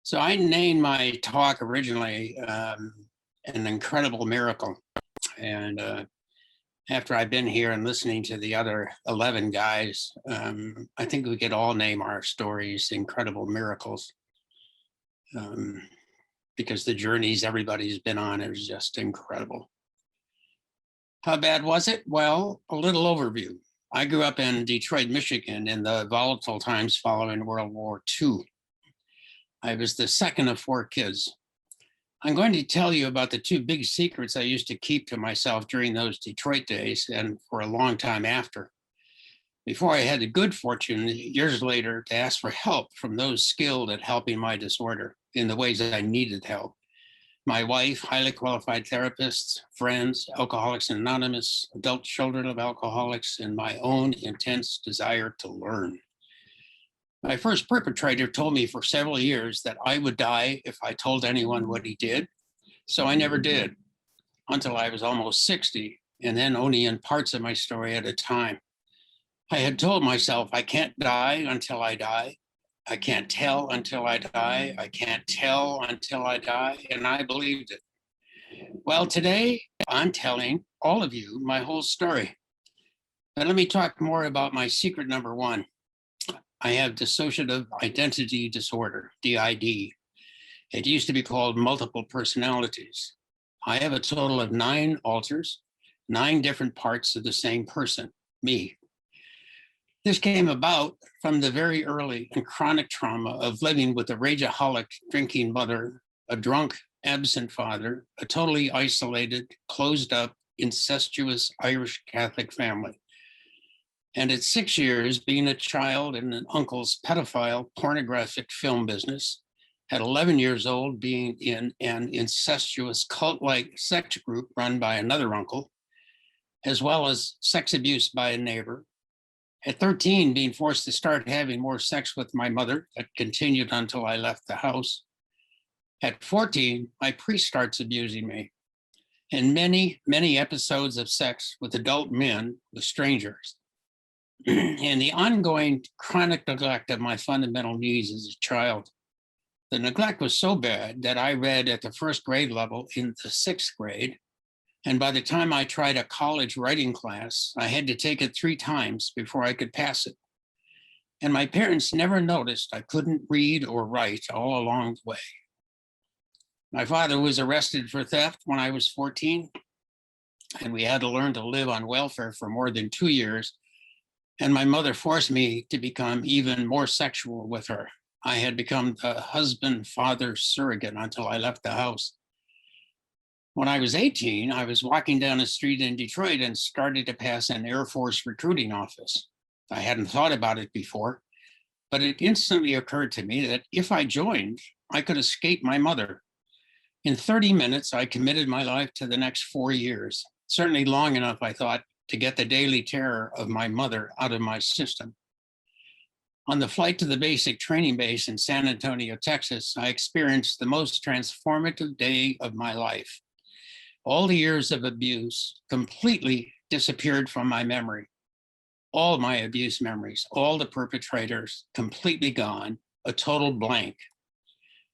So I named my talk originally An Incredible Miracle. And after I've been here and listening to the other 11 guys, I think we could all name our stories Incredible Miracles, because the journeys everybody's been on is just incredible. How bad was it? Well, a little overview. I grew up in Detroit, Michigan in the volatile times following World War II. I was the second of 4 kids. I'm going to tell you about the 2 big secrets I used to keep to myself during those Detroit days and for a long time after. Before I had the good fortune, years later, to ask for help from those skilled at helping my disorder in the ways that I needed help. My wife, highly qualified therapists, friends, Alcoholics Anonymous, adult children of alcoholics, and my own intense desire to learn. My first perpetrator told me for several years that I would die if I told anyone what he did. So I never did until I was almost 60, and then only in parts of my story at a time. I had told myself, I can't die until I die. I can't tell until I die. I can't tell until I die. And I believed it. Well, today I'm telling all of you my whole story. But let me talk more about my secret number 1. I have dissociative identity disorder, DID. It used to be called multiple personalities. I have a total of 9 alters, 9 different parts of the same person, me. This came about from the very early and chronic trauma of living with a rageaholic drinking mother, a drunk, absent father, a totally isolated, closed up, incestuous Irish Catholic family. And at 6 years, being a child in an uncle's pedophile pornographic film business, at 11 years old, being in an incestuous cult-like sex group run by another uncle, as well as sex abuse by a neighbor. At 13, being forced to start having more sex with my mother that continued until I left the house. At 14, my priest starts abusing me. And many, many episodes of sex with adult men, with strangers. And the ongoing chronic neglect of my fundamental needs as a child. The neglect was so bad that I read at the 1st grade level in the 6th grade. And by the time I tried a college writing class, I had to take it 3 times before I could pass it. And my parents never noticed I couldn't read or write all along the way. My father was arrested for theft when I was 14, and we had to learn to live on welfare for more than 2 years. And my mother forced me to become even more sexual with her. I had become the husband-father surrogate until I left the house. When I was 18, I was walking down a street in Detroit and started to pass an Air Force recruiting office. I hadn't thought about it before, but it instantly occurred to me that if I joined, I could escape my mother. In 30 minutes, I committed my life to the next 4 years, certainly long enough, I thought, to get the daily terror of my mother out of my system. On the flight to the basic training base in San Antonio, Texas, I experienced the most transformative day of my life. All the years of abuse completely disappeared from my memory. All my abuse memories, all the perpetrators completely gone, a total blank.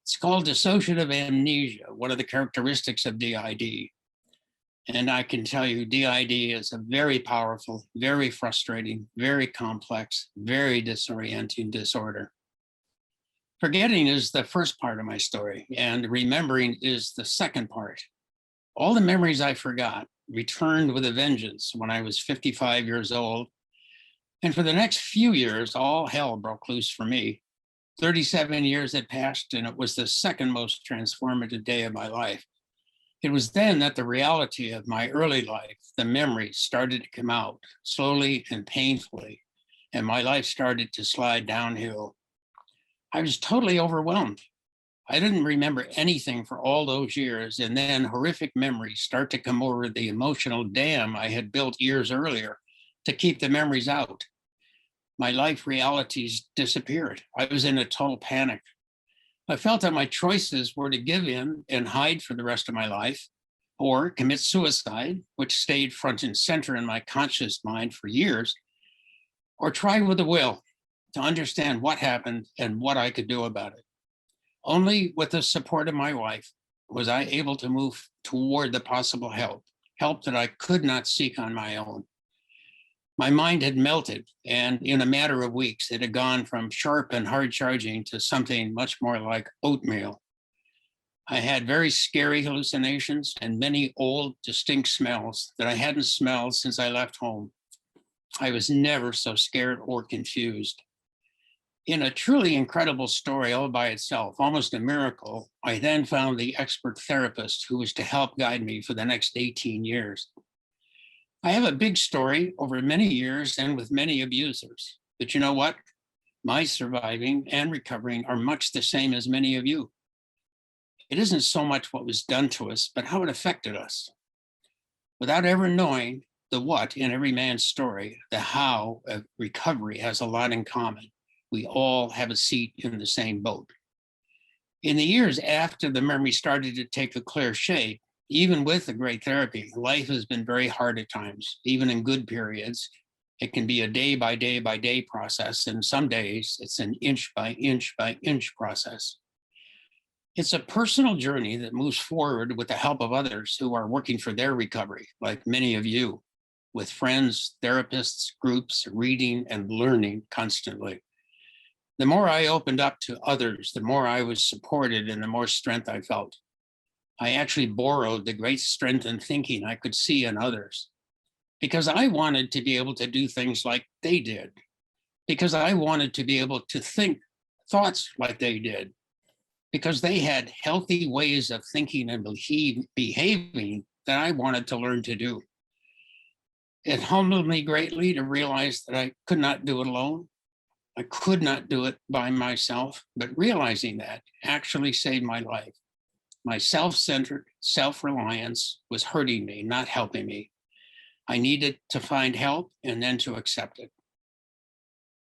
It's called dissociative amnesia, one of the characteristics of DID. And I can tell you, DID is a very powerful, very frustrating, very complex, very disorienting disorder. Forgetting is the first part of my story, and remembering is the second part. All the memories I forgot returned with a vengeance when I was 55 years old. And for the next few years, all hell broke loose for me. 37 years had passed, and it was the second most transformative day of my life. It was then that the reality of my early life, the memories, started to come out slowly and painfully, and my life started to slide downhill. I was totally overwhelmed. I didn't remember anything for all those years, and then horrific memories start to come over the emotional dam I had built years earlier to keep the memories out. My life realities disappeared. I was in a total panic. I felt that my choices were to give in and hide for the rest of my life, or commit suicide, which stayed front and center in my conscious mind for years, or try with a will to understand what happened and what I could do about it. Only with the support of my wife was I able to move toward the possible help that I could not seek on my own. My mind had melted, and in a matter of weeks, it had gone from sharp and hard charging to something much more like oatmeal. I had very scary hallucinations and many old, distinct smells that I hadn't smelled since I left home. I was never so scared or confused. In a truly incredible story all by itself, almost a miracle, I then found the expert therapist who was to help guide me for the next 18 years. I have a big story over many years and with many abusers. But you know what? My surviving and recovering are much the same as many of you. It isn't so much what was done to us, but how it affected us. Without ever knowing the what in every man's story, the how of recovery has a lot in common. We all have a seat in the same boat. In the years after the memory started to take a clear shape, even with the great therapy, life has been very hard at times, even in good periods. It can be a day by day by day process, and some days it's an inch by inch process. It's a personal journey that moves forward with the help of others who are working for their recovery, like many of you, with friends, therapists, groups, reading and learning constantly. The more I opened up to others, the more I was supported and the more strength I felt. I actually borrowed the great strength and thinking I could see in others because I wanted to be able to do things like they did, because I wanted to be able to think thoughts like they did, because they had healthy ways of thinking and behaving that I wanted to learn to do. It humbled me greatly to realize that I could not do it alone. I could not do it by myself, but realizing that actually saved my life. My self-centered self-reliance was hurting me, not helping me. I needed to find help and then to accept it.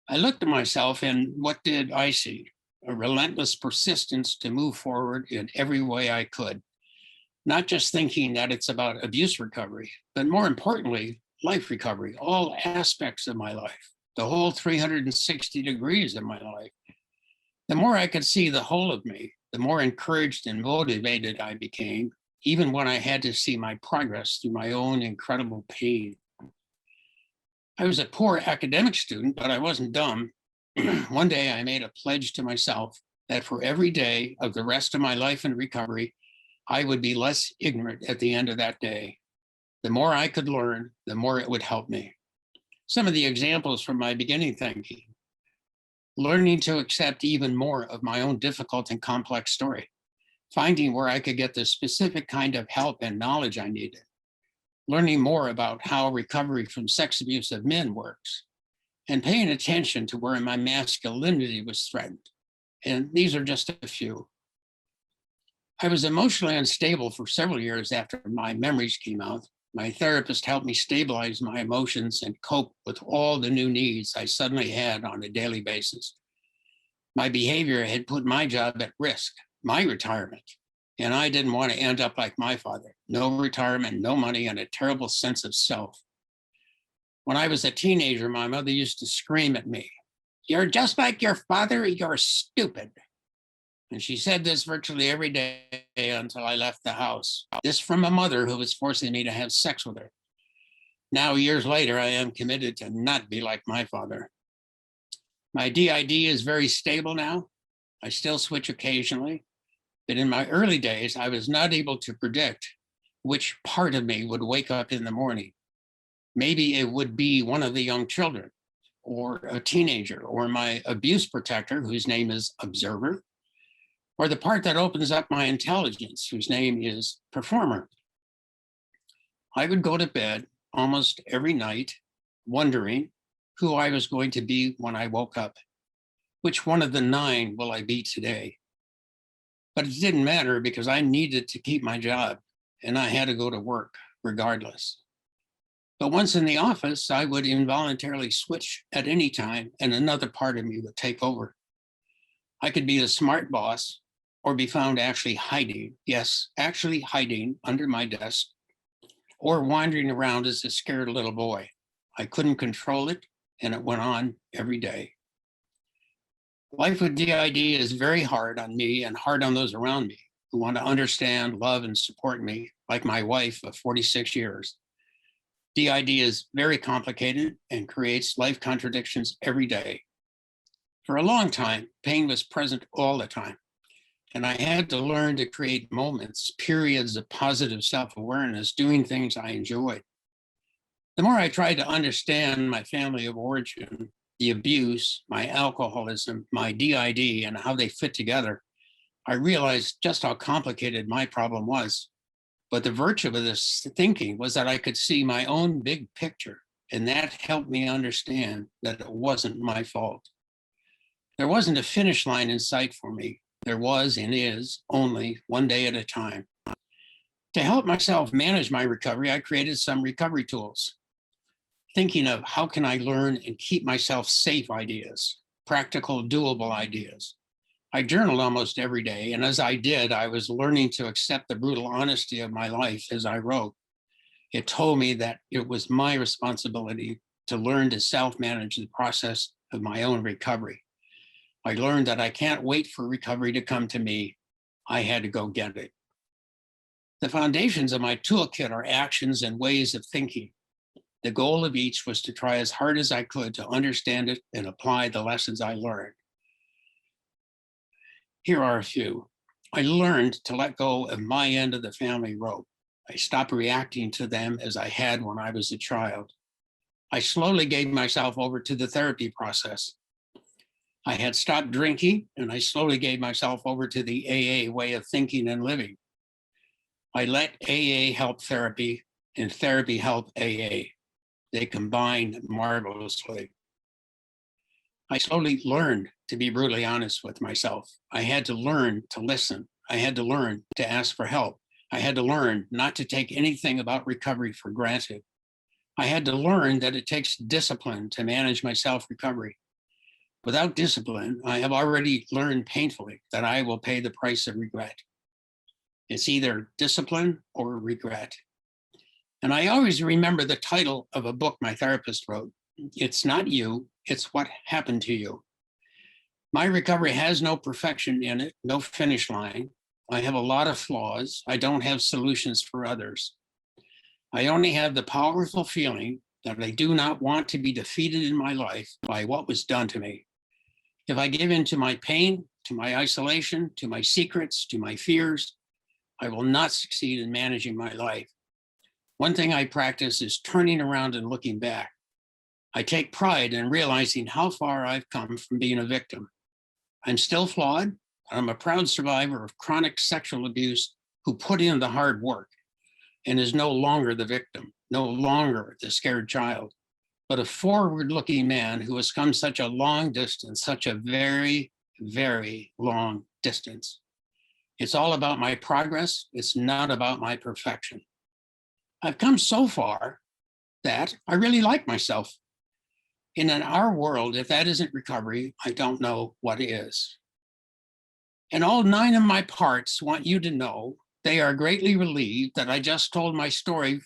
I looked at myself and what did I see? A relentless persistence to move forward in every way I could, not just thinking that it's about abuse recovery, but more importantly, life recovery, all aspects of my life, the whole 360 degrees of my life. The more I could see the whole of me, the more encouraged and motivated I became, even when I had to see my progress through my own incredible pain. I was a poor academic student, but I wasn't dumb. One day I made a pledge to myself that for every day of the rest of my life in recovery, I would be less ignorant at the end of that day. The more I could learn, the more it would help me. Some of the examples from my beginning thinking: learning to accept even more of my own difficult and complex story, finding where I could get the specific kind of help and knowledge I needed, learning more about how recovery from sex abuse of men works, and paying attention to where my masculinity was threatened. And these are just a few. I was emotionally unstable for several years after my memories came out. My therapist helped me stabilize my emotions and cope with all the new needs I suddenly had on a daily basis. My behavior had put my job at risk, my retirement, and I didn't want to end up like my father. No retirement, no money, and a terrible sense of self. When I was a teenager, my mother used to scream at me, "You're just like your father, you're stupid." And she said this virtually every day until I left the house. This from a mother who was forcing me to have sex with her. Now, years later, I am committed to not be like my father. My DID is very stable now. I still switch occasionally, but in my early days, I was not able to predict which part of me would wake up in the morning. Maybe it would be one of the young children, or a teenager, or my abuse protector, whose name is Observer, or the part that opens up my intelligence, whose name is Performer. I would go to bed almost every night wondering who I was going to be when I woke up. Which one of the 9 will I be today? But it didn't matter because I needed to keep my job and I had to go to work regardless. But once in the office, I would involuntarily switch at any time and another part of me would take over. I could be a smart boss or be found actually hiding, yes, actually hiding under my desk, or wandering around as a scared little boy. I couldn't control it, and it went on every day. Life with DID is very hard on me and hard on those around me who want to understand, love, and support me, like my wife of 46 years. DID is very complicated and creates life contradictions every day. For a long time, pain was present all the time, and I had to learn to create moments, periods of positive self-awareness, doing things I enjoyed. The more I tried to understand my family of origin, the abuse, my alcoholism, my DID, and how they fit together, I realized just how complicated my problem was. But the virtue of this thinking was that I could see my own big picture, and that helped me understand that it wasn't my fault. There wasn't a finish line in sight for me. There was and is only one day at a time. To help myself manage my recovery, I created some recovery tools, thinking of how can I learn and keep myself safe ideas, practical, doable ideas. I journaled almost every day, and as I did, I was learning to accept the brutal honesty of my life as I wrote. It told me that it was my responsibility to learn to self-manage the process of my own recovery. I learned that I can't wait for recovery to come to me. I had to go get it. The foundations of my toolkit are actions and ways of thinking. The goal of each was to try as hard as I could to understand it and apply the lessons I learned. Here are a few. I learned to let go of my end of the family rope. I stopped reacting to them as I had when I was a child. I slowly gave myself over to the therapy process. I had stopped drinking, and I slowly gave myself over to the AA way of thinking and living. I let AA help therapy, and therapy help AA. They combined marvelously. I slowly learned to be brutally honest with myself. I had to learn to listen. I had to learn to ask for help. I had to learn not to take anything about recovery for granted. I had to learn that it takes discipline to manage my self-recovery. Without discipline, I have already learned painfully that I will pay the price of regret. It's either discipline or regret. And I always remember the title of a book my therapist wrote. It's not you, it's what happened to you. My recovery has no perfection in it, no finish line. I have a lot of flaws. I don't have solutions for others. I only have the powerful feeling that I do not want to be defeated in my life by what was done to me. If I give in to my pain, to my isolation, to my secrets, to my fears, I will not succeed in managing my life. One thing I practice is turning around and looking back. I take pride in realizing how far I've come from being a victim. I'm still flawed. I'm a proud survivor of chronic sexual abuse who put in the hard work and is no longer the victim, no longer the scared child, but a forward-looking man who has come such a long distance, such a very, very long distance. It's all about my progress. It's not about my perfection. I've come so far that I really like myself. And in our world, if that isn't recovery, I don't know what is. And all 9 of my parts want you to know they are greatly relieved that I just told my story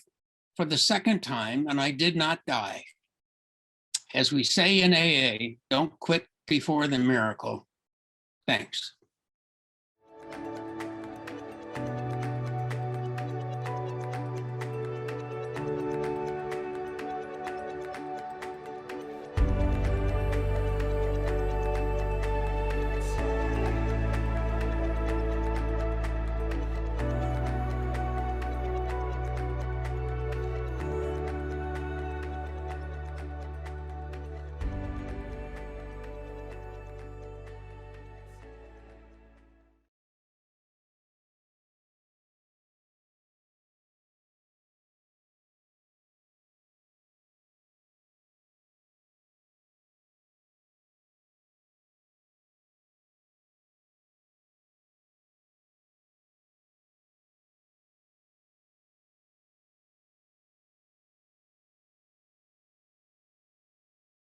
for the second time and I did not die. As we say in AA, don't quit before the miracle. Thanks.